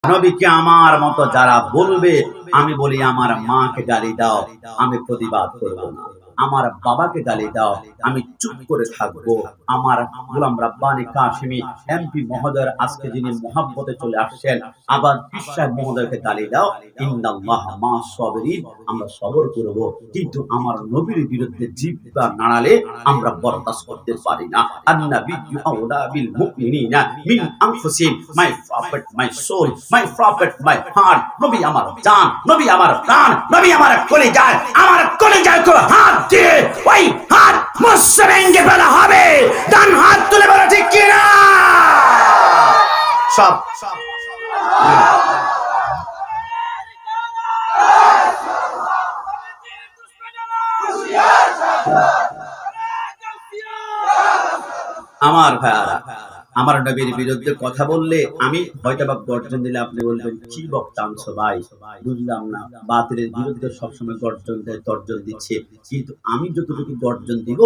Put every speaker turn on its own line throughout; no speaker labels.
নবীকে আমার মতো যারা বলবে, আমি বলি আমার মাকে গালি দাও, আমি প্রতিবাদ করব না। আমার বাবাকে গালি দাও, আমি চুপ করে থাকবো। আমার গোলাম রাব্বানী কাশিমি এমপি মহোদয়ের আজকে যিনি মহাব্বতে চলে আসছেন, আবার বিশ্বাস মহোদয়কে গালি দাও, ইন্নাল্লাহ মা সাবিরিন, আমরা সবর করব। কিন্তু আমার নবীর বিরুদ্ধে জিহ্বা নাড়ালে আমরা বরদাস্ত করতে পারি না। আন-নাবিয়্যু আওলা বিল মুমিনিনা মিন আনফুসিহিম, my prophet, my soul, my prophet, my heart. নবী আমার জান, নবী আমার প্রাণ, নবী আমার কলিজায়, আমার কলিজায় করে হাত দিয়ে ওই হাত মুসে ভেঙে ফেলা হবে। ডান হাত তুলে বলো ঠিক কিনা? সব আমার ভাইয়ারা, আমার নবীর বিরুদ্ধে কথা বললে আমি হয়তো বা গর্জন দিলে আপনি বলবেন কি বক্তাংশ ভাই, বুঝলাম না। বাতিলের বিরুদ্ধে সবসময় গর্জন দেয়, তর্জন দিচ্ছে, কিন্তু আমি যতটুকু গর্জন দিব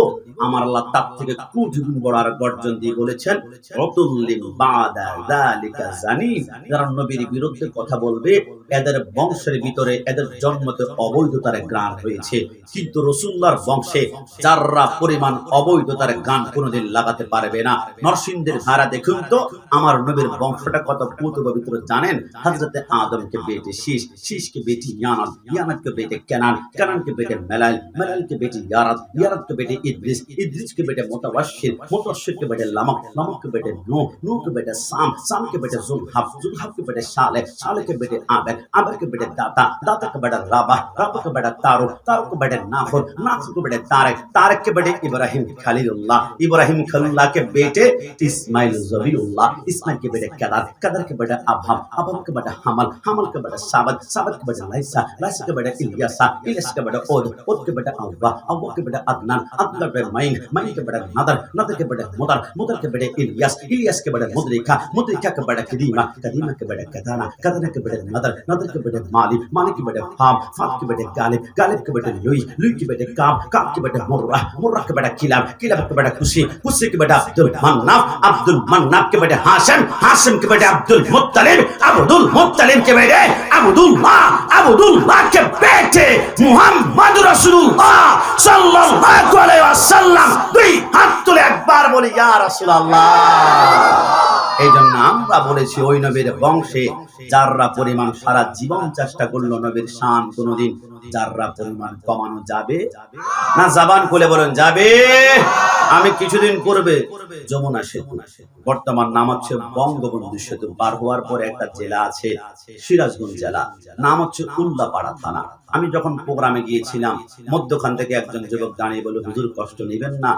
আমার আল্লাহ তার থেকে কোটি গুণ বড় আর গর্জন দিয়ে বলেছেন, রতুল্লিন বাদা যালিকা জানিম। যারা নবীর বিরুদ্ধে কথা বলবে এদের বংশের ভিতরে এদের জন্মতে অবৈধতার গান হয়েছে, কিন্তু রাসূলুল্লাহর বংশে যারা পরিমাণ অবৈধতার গান কোনোদিন লাগাতে পারবে না। নরসিংদের ধারা দেখুন তো আমার নবীর বংশটা কত পুত পবিত্র জানেন? হযরতে আদমকে বেটে শীশ, শীশকে বেটি ইয়ানাত, ইয়ানাতকে বেটে কেনান, কেনানকে বেটে মেলাইল, মেলাইলকে বেটে ইয়ারাত, ইয়ারাতকে বেটে ইদ্রিস, ইদ্রিসকে বেটে মুতাওয়াশশির, মুতাওয়াশশিরকে বেটে লামক, লামককে বেটে নূহ, নূহকে বেটে সাম, সামকে বেটে যুলহাব, যুলহাবকে বেটে সালেহ, সালেহকে বেটে আবেদ, আবেদকে বেটে দাতা, দাতাকে বেটে রাবাহ, রাবাহকে বেটে তারুক, তারুককে বেটে নাখর, নাখরকে বেটে তারেক, তারেককে বেটে ইব্রাহিম খলিলুল্লাহ, ইব্রাহিম খলিলুল্লাহকে বেটে ইসমাইল জবিউল্লাহ, ইসমাইল के बेटे कदार, कदार के बेटे अबहम, अबहम के बेटे हमल, हमल के बेटे साबत, साबत के बेटे लाइसा, लाइसा के बेटे इलियासा, इलियास के बेटे ओद, ओद के बेटे अव्वा, अव्वा के बेटे अदनान, अदनान के बेटे माइन, माइन के बेटे नदर, नदर के बेटे मुदर, मुदर के बेटे इलियास, इलियास के बेटे मुद्रिका, मुद्रिका के बेटे कदीमा, कदीमा के बेटे कदाना, कदाना के बेटे नदर, नदर के बेटे माली, माली के बेटे फाम, फाम के बेटे गालिब, गालिब के बेटे लुई, लुई के बेटे काम, काम के बेटे मुर्रा, मुर्रा के बेटे किलाब, किलाब के बेटे खुशी, खुशी के बेटे अब्दुल मन्नाफ, अब्दुल मन्नाफ के बेटे हाशिम, हाशिम के बेटे अब्दुल मुत्तलिब, अब्दुल मुत्तलिब के बेटे अब्दुल्लाह, अब्दुल्लाह के बेटे मुहम्मद रसूलुल्लाह सल्लल्लाहु अलैहि वसल्लम। দুই হাত তুলে একবার বলি ইয়া রাসূলুল্লাহ। এই জন্য আমরা বলেছি ওই নবীর বংশে যাররা পরিমাণ সারা জীবন চেষ্টা করলো নবীর শান কোনোদিন যাররা পরিমাণ কমানো যাবে না? জবান খুলে বলেন যাবে। আমি কিছুদিন পূর্বে যমুনা সেতু, বর্তমান নাম হচ্ছে বঙ্গবন্ধু সেতু, পার হওয়ার পরে একটা জেলা আছে সিরাজগঞ্জ জেলা, নাম হচ্ছে উল্লাপাড়া থানা। আমি যখন প্রোগ্রামে গিয়েছিলাম মধ্যখান থেকে একজন যুবক দাঁড়িয়ে বলে, হুজুর কষ্ট নেবেন না,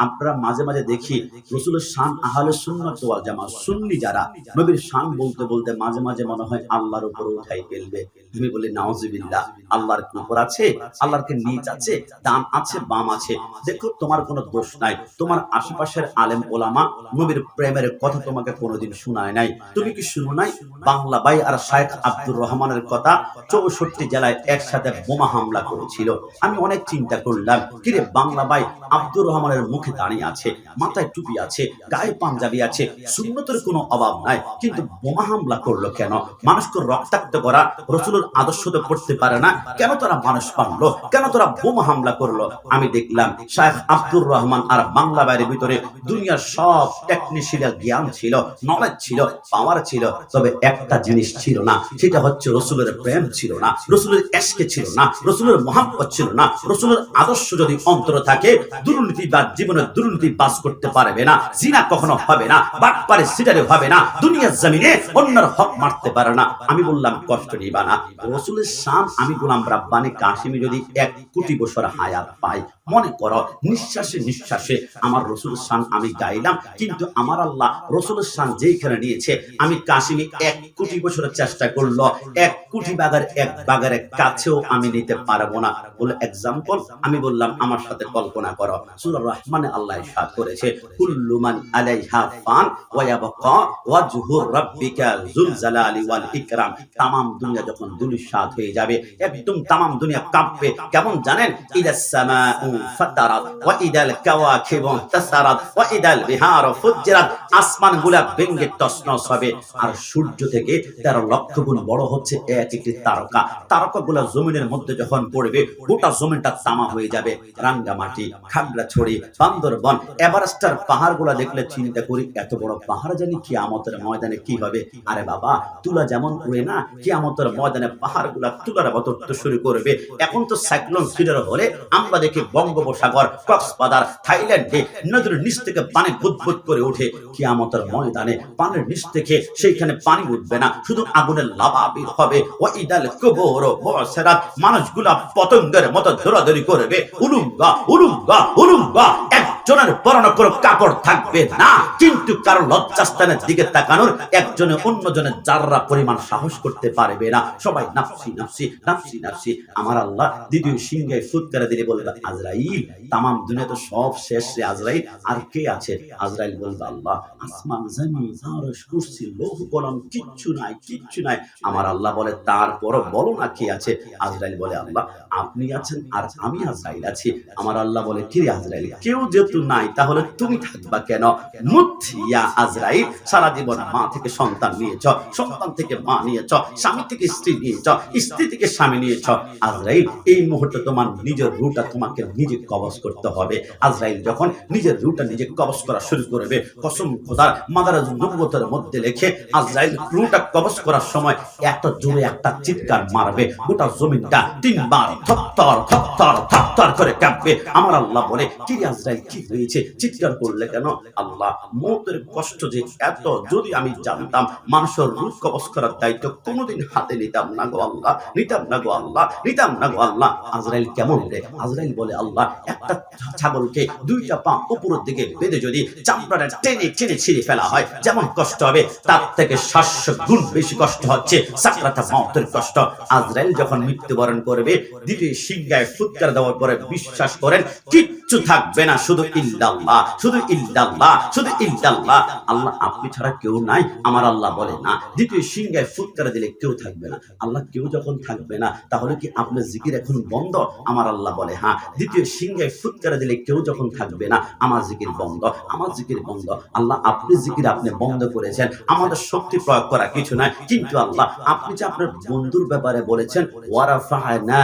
আপনারা মাঝে মাঝে দেখি রাসূলের শান আহলে সুন্নাত ওয়াল জামাত সুন্নি যারা নবীর শান বলতে বলতে মাঝে মাঝে মনে হয় আল্লাহর উপরে উঠাই ফেলবে। তুমি বলি নাউজুবিল্লাহ, আল্লাহর কি উপর আছে? আল্লাহর কি নিচ আছে, ডান আছে, বাম আছে? দেখো তোমার কোনো দোষ নাই, তোমার আশেপাশের আলেম ওলামা নবীর প্রেমের কথা তোমাকে কোনোদিন শোনায় নাই। তুমি কি শুনো নাই বাংলা ভাই আর শায়েখ আব্দুর রহমানের কথা 64 জেলায় একসাথে বোমা হামলা করেছিল? আমি অনেক চিন্তা করলাম, কিরে বাংলা ভাই আব্দুর রহমানের মুখে দাঁড়িয়ে আছে, মাথায় টুপি আছে, গায়ে পাঞ্জাবি আছে, সুন্নতের কোনো অভাব নাই, কিন্তু বোমা হামলা করলো কেন? মানুষকে রক্তাক্ত করা রাসূলের আদর্শ তো করতে পারে না, কেন তারা মানুষ মারলো, কেন তারা বোমা হামলা করলো? আমি দেখলাম শায়েখ আব্দুর রহমান আর বাংলা বাইরের ভিতরে দুনিয়ার সব টেকনিশিয়াল জ্ঞান ছিল, নলেজ ছিল, পাওয়ার ছিল, তবে একটা জিনিস ছিল না, সেটা হচ্ছে রাসূলের প্রেম ছিল না, রাসূলের ইশকে ছিল না, রাসূলের মহব্বত ছিল না। রাসূলের আদর্শ যদি অন্তরে থাকে, দুর্নীতিবাজ জীবনে দুর্নীতি বাস করতে পারবে না, জিনা কখনো হবে না, বাটপারে সিটারে হবে না, দুনিয়ার জমিনে অন্যের হক মারতে পারে না। আমি বললাম কষ্ট নিবা না, রাসূলের শান আমি গোলাম রাব্বানী কাশিমি যদি 1 কোটি বছর হায়াত পাই, মনে করো নিঃশ্বাসে নিঃশ্বাসে আমার রাসূলের শান আমি গাইলাম, কিন্তু আমার আল্লাহ রাসূলের শান যেইখানে নিয়েছে আমি কাশিমি 1 কোটি বছরের চেষ্টা করলো 1 কোটি বাগের 1 বাগের কাছেও আমি নিতে পারবো না। বলে এক্সাম্পল আমি বললাম আমার সাথে কল্পনা করো, সূরা রহমানে আল্লাহ ইরশাদ করেছে, কুল্লু মান আলাইহা ফান ওয়া ইয়াবকা ওয়াজহু রাব্বিকা যুল জালালি ওয়াল ইকরাম। तमाम দুনিয়া যখন ধুলিসাৎ হয়ে যাবে, একদম তামাম দুনিয়া কাঁপবে। কেমন জানেন? ইদাস সামাউ ফাতারাত ওয়া ইদাল কাওয়াকিবু তাসারাত ওয়া ইদাল বিহারু ফুজ্জিরাত। আসমানগুলা ভেঙে তছনছ হবে। আর সূর্য থেকে 13 লক্ষ গুণ বড় হচ্ছে এক একটি তারকা। তারকাগুলা জমিনের মধ্যে যখন পড়বে, গোটা জমিনটা তামা হয়ে যাবে। রাঙ্গামাটি, খাগড়াছড়ি, বান্দরবন, এভারেস্টের পাহাড়গুলা দেখলে চিন্তা করি, এত বড় পাহাড় জানি কিয়ামতের ময়দানে কি হবে। আরে বাবা, তুলা যেমন উড়ে না, কিয়ামতের ময়দানে পাহাড়গুলা তুলার মতো উঠতে শুরু করবে। এখন তো সাইক্লোন সিডার হলে আমরা দেখি বঙ্গোপসাগর, কক্সবাজার, থাইল্যান্ডে নদীর নিচ থেকে পানি বুদবুদ করে ওঠে। কিয়ামতের ময়দানে পানির নিচ থেকে সেইখানে পানি উঠবে না, শুধু আগুনের লাভা বের হবে। ওয়া ইদাল কুবুরু বুসিরাত, মানুষগুলা পতঙ্গের মতো দৌড়াদৌড়ি করবে। উলুঙ্গা উলুঙ্গা উলুঙ্গা, একজনের পরনে কোনো কাপড় থাকবে না, কিন্তু কারো লজ্জাস্থানের দিকে তাকানোর একজনে অন্যজনের যাররা পরিমাণ সাহস করতে পারবে না। সবাই নাফসি নাফসি নাফসি নাফসি। আমার আল্লাহ দ্বিতীয় সিংহে ফুৎকার দিলে বলবে, আজরাইল, তামাম দুনিয়া তো সব শেষ রে আজরাইল, আর কে আছে? আজরাইল বলবে, আল্লাহ, আসমান জমিন আরশ কুরসি লৌহ কলম কিচ্ছু নাই, কিচ্ছু নাই। আমার আল্লাহ বলে, তারপরও বলো না কে আছে? আজরাইল বলে, আল্লাহ, আপনি আছেন আর আমি আজরাইল আছি। আমার আল্লাহ বলে, কি রে আজরাইল, কেউ যেহেতু নাই তাহলে তুমি থাকবা কেন? মুথিয়া আজরাইল, সারা জীবন মা থেকে সন্তান নিয়েছ, সন্তান থেকে মা নিয়েছ, স্বামী থেকে স্ত্রী নিয়েছ, স্ত্রী থেকে স্বামী নিয়েছ। আজরাইল, এই মুহূর্তে তোমার নিজের রূহটা তোমাকে নিজে কবজ করতে হবে। আজরাইল যখন নিজের রূহটা নিজে কবজ করা শুরু করবে, কসম খোদার মাদারাজ নবুয়তের মধ্যে লেখে, আজরাইল রূহটা কবজ করার সময় এত জোরে একটা চিৎকার মারবে, গোটা জমিনটা 3 বার থরথর থরথর থরথর করে কাঁপবে। আমার আল্লাহ বলে, কি রে আজরাইল, কি হয়েছে, চিৎকার করলে কেন? আল্লাহ, মওতের কষ্ট যে এত, যদি আমি জানতাম মানুষের রূহ কবজ করার দায়িত্ব কোনোদিন হাতে নিতাম না গো আল্লাহ, নিতাম না গো আল্লাহ, নিতাম না গো আল্লাহ। আজরাইল কেমন রে? আজরাইল বলে, আল্লাহ, একটা ছাগলকে 2টা পা উপরের দিকে বেঁধে যদি চামড়াটা টেনে টেনে ছিঁড়ে ফেলা হয়, যেমন কষ্ট হবে, তার থেকে 700 গুণ বেশি কষ্ট হচ্ছে সাকরাত মওতের কষ্ট। আজরাইল যখন মৃত্যুবরণ করবে, দ্বিতীয় সিংহায় ফুৎকার দেওয়ার পরে বিশ্বাস করেন কিচ্ছু থাকবে না, শুধু ইল্লাল্লাহ, শুধু ইল্লাল্লাহ, শুধু ইল্লাল্লাহ। আল্লাহ, আপনি ছাড়া কেউ নাই। আমার আল্লাহ বলে, না, দ্বিতীয় সিংহায় ফুৎকার দিলে কেউ থাকবে না। আল্লাহ, কেউ যখন থাকবে না, তাহলে কি আপনার জিকির এখন বন্ধ? আমার আল্লাহ বলে, হ্যাঁ, দ্বিতীয় সিংহায় ফুৎকার দিলে কেউ যখন থাকবে না, আমার জিকির বন্ধ, আমার জিকির বন্ধ। আল্লাহ, আপনি জিকির আপনি বন্ধ করেছেন, আমাদের শক্তি প্রয়োগ করা কিছু নাই। কিন্তু আল্লাহ, আপনি যে আপনার বন্ধুর ব্যাপারে বলেছেন, ওয়ারাফা'না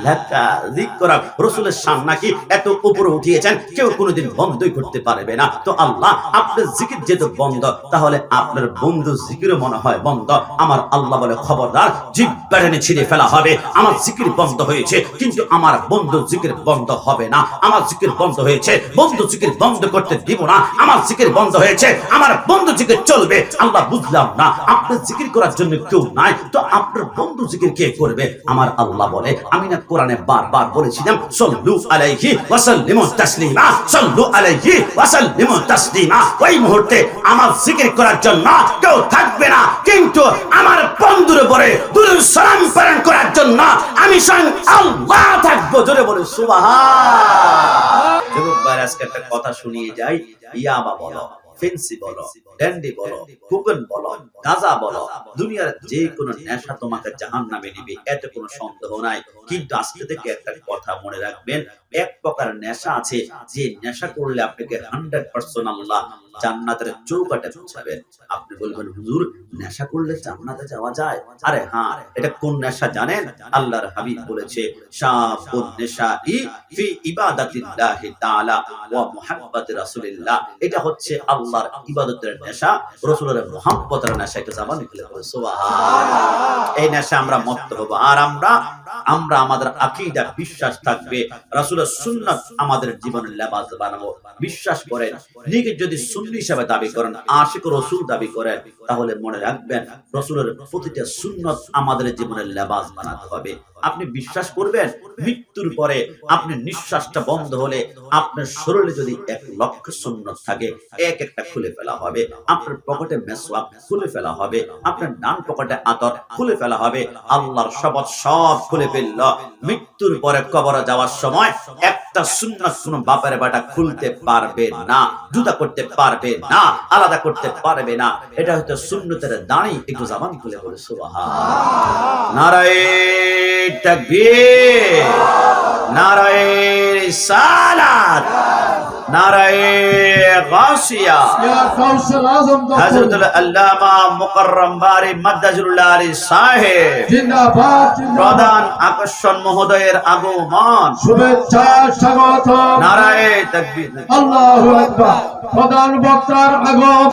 লাকা যিকরাক, রাসূলের শান নাকি এত উপরে উঠিয়েছেন, কেউ কোনোদিন বন্ধই করতে পারবে না। তো আল্লাহ, আপনার জিকির যেহেতু বন্ধ, তাহলে আপনার বন্ধু জিকিরও মনে হয় বন্ধ। আমার আল্লাহ বলে, খবরদার, জিহ্বা টেনে ছিঁড়ে ফেলা হবে। আমার জিকির বন্ধ হয়েছে, কিন্তু আমার বন্ধু জিকির বন্ধ হবে না। আমার জিকির বন্ধ হয়েছে, বন্ধু জিকির বন্ধ করতে দিব না। আমার জিকির বন্ধ হয়েছে, আমার বন্ধু জিকির চলবে। আল্লাহ, বুঝলাম না, আপনার জিকির করার জন্য কেউ নাই, তো আপনার বন্ধু জিকির কে করবে? আমার আল্লাহ বলে, আমি না কোরআনে বারবার বলেছিলাম, সাল্লু আলাইহি ওয়া সাল্লিমু তাসলিমা, সাল্লু আলাইহি ওয়া সাল্লিমু তাসলিমা। ওই মুহূর্তে আমার জিকির করার জন্য কেউ থাকবে না, কিন্তু আমার বন্ধুর উপরে দুরূদ সালাম প্রেরণ করার জন্য আমি স্বয়ং আল্লাহ থাকবো। জোরে বলে সুবহান। যুবক ভাই, আজকে একটা কথা শুনিয়ে যাই, ইয়াবা বলো, ফেন্সি বলো, ড্যান্ডি বলো, কুকন বলো, গাঁজা বলো, দুনিয়ার যে কোনো নেশা তোমাকে জাহান্নামে নিবে, এতে কোনো সন্দেহ নাই। কিন্তু আজকে থেকে একটা কথা মনে রাখবেন, এক প্রকার নেশা আছে, যে নেশা করলে আপনাকে 100% আল্লাহ জান্নাতের চৌকাঠে পৌঁছাবেন। আপনি বলবেন, হুজুর, নেশা করলে জান্নাতে যাওয়া যায়? আরে হ্যাঁ, এটা কোন নেশা জানেন? আল্লাহর হাবিব বলেছে, শাফুন নেশাই ফি ইবাদাতিল্লাহি তাআলা ওয়া মুহাব্বাতি রাসূলিল্লাহ। এটা হচ্ছে আল্লাহর ইবাদতের নেশা, রাসূলের মুহাব্বতের নেশা। এটা জামানে খুলে বলে সুবহানাল্লাহ। এই নেশা আমরা মত্ত হব, আর আমরা আমাদের আকীদা, বিশ্বাস থাকবে, রাসূলের সুন্নাত আমাদের জীবনের লেবাস বানাবো। বিশ্বাস করেন, নিজে যদি সুন্নি হিসেবে দাবি করেন, আশিক রাসূল দাবি করেন, তাহলে মনে রাখবেন রাসূলের প্রতিটা সুন্নাত আমাদের জীবনের লেবাস বানাতে হবে। আপনি বিশ্বাস করবেন, মৃত্যুর পরে আপনি নিঃশ্বাসটা বন্ধ হলে আপনার শরীরে যদি 1 লক্ষ সুন্নাত থাকে, এক একটা খুলে ফেলা হবে। আপনার পকেটে মেসওয়াক খুলে ফেলা হবে, আপনার ডান পকেটে আতর খুলে ফেলা হবে। আল্লাহর শপথ, সব খুলে ফেলল। মৃত্যুর পরে কবরে যাওয়ার সময় একটা সুন্নাত কোন বাপের বেটা খুলতে পারবে না, জুদা করতে পারবে না, আলাদা করতে পারবে না। এটা হয়তো সুন্নতের দাঁড়ি। একটু জবান খুলে বলে সুবহান। নারায়ে তাকবীর, নারায়ে রিসালাত, নারায়ে গাসিয়া। হযরতুল আল্লামা মুকাররম বারি মাদ্দাজুল্লাহ আলী সাহেব
জিন্দাবাদ,
প্রধান আকর্ষণ মহোদয়ের আগমন,
শুভেচ্ছা স্বাগত।
নারায়ে তাকবীর।
আল্লাহু আকবার। প্রধান বক্তার আগমন।